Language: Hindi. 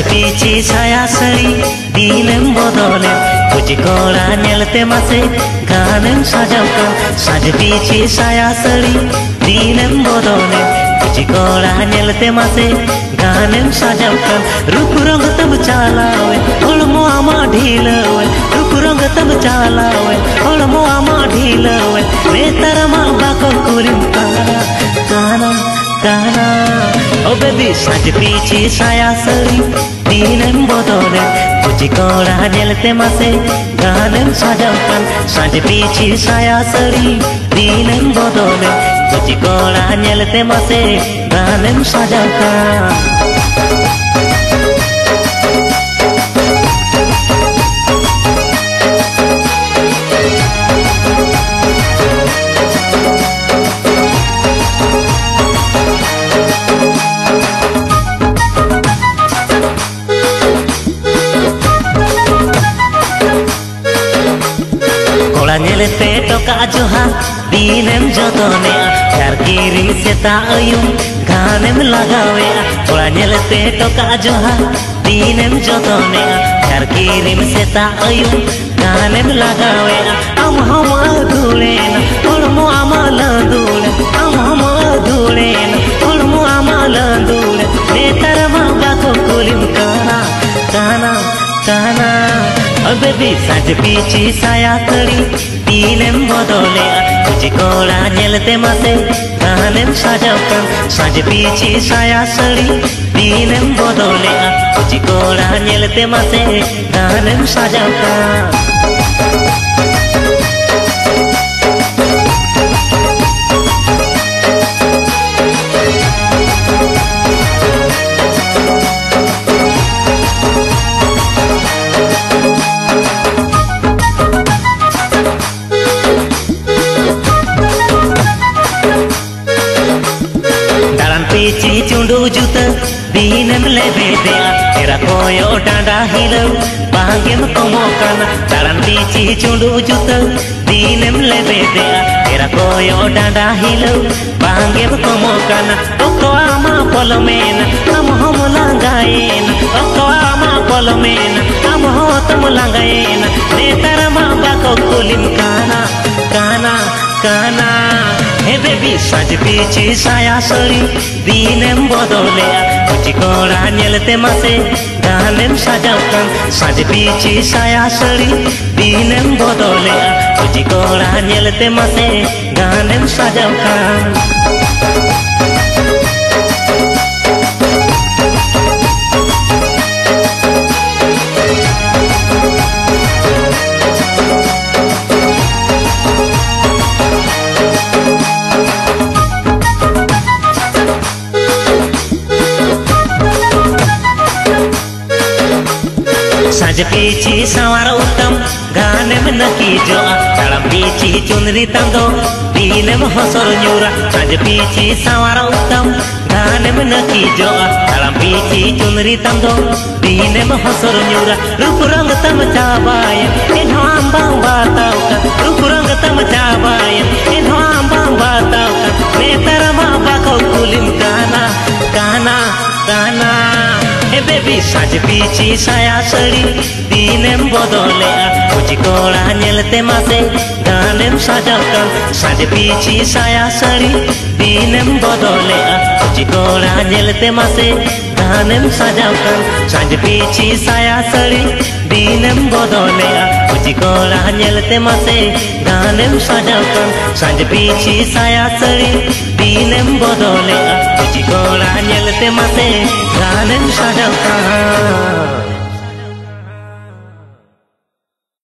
पीछे छाया सड़ी दीनेम बदले कुछ कोड़ा नेलते मासे गानेम सजावका साज पीछे छाया सड़ी दीनेम बदले कुछ कोड़ा नेलते मासे गानेम सजावका रूप रंग तब चालावे होलमो आमा ढीलवे रूप रंग तब चालावे होलमो आमा ढीलवे नेतर मा बाको कुलिम काना काना काना ओ बेबी साज पीछे छाया सड़ी दीनेम बदले कुछ कोड़ा नेलते मासे गानेम सजावकान साज पीछे छाया सड़ी दीनेम बदले कुछ कोड़ा नेलते मासे गानेम सजावकान नेलते टोका जोहा दीनेम जतने यार किरिंग सेता अयुम गानेम लगावे थोड़ा नेलते टोका जोहा दीनेम जतने यार किरिंग सेता अयुम गानेम लगावे हम धूलेन होलमो आमा लंदूले हम धूलेन होलमो आमा लंदूले नेतर मा बाको कुलिम काना काना काना ओ बेबी साज पीछे छाया सड़ी दीनेम बदले कुछ कोड़ा नेलते मासे गानेम सजावकान साज पीछे छाया सड़ी दीनेम बदले कुछ कोड़ा नेलते मासे गानेम सजावकान पीछे चुंडू जूता दीनेम लेबे दिया तेरा कोयो डांडा हिलो बांगेम कमोकाना तारन पीछे चुंडू जूता दीनेम लेबे दिया तेरा कोयो डांडा हिलो बांगेम कमोकाना ओको आमा पलमेन हम लांगाएन ओको आमा पलमेन हम लांगाएन नेतर मा बाको कुलिम काना काना काना हे बेबी साज पीछे छाया सड़ी दीनेम बदले कुछ कोड़ा नेलते मासे गानेम सजावकान साज पीछे छाया सड़ी दीनेम बदले कुछ कोड़ा नेलते मासे गानेम सजावकान साज पीछे सवार उत्तम गानेम नकी जो तालम पीछे चुनरी तंदो दीनेम हसर न्यूरा साज पीछे सवार उत्तम गानेम नकी जो तालम पीछे चुनरी तंदो दीनेम हसर न्यूरा रूप रंग तम चाबाय इन्हो आंबांग बाताव का रूप रंग तम चाबाय इन्हो आंबांग बाताव का नेतर मा बाको कुलिम काना काना काना हे बेबी साज पीछे छाया सड़ी दीनेम बदले कुछ कोड़ा नेलते मासे गानेम सजावकान साज पीछे छाया सड़ी दीनेम बदले कुछ कोड़ा नेलते मासे गानेम सजावकान साज पीछे छाया सड़ी दीनेम बदले कुछ कोड़ा नेलते मासे गानेम सजावकान साज पीछे छाया सड़ी दीनेम बदले कुछ कोड़ा नेलते मासे गानेम सजावकान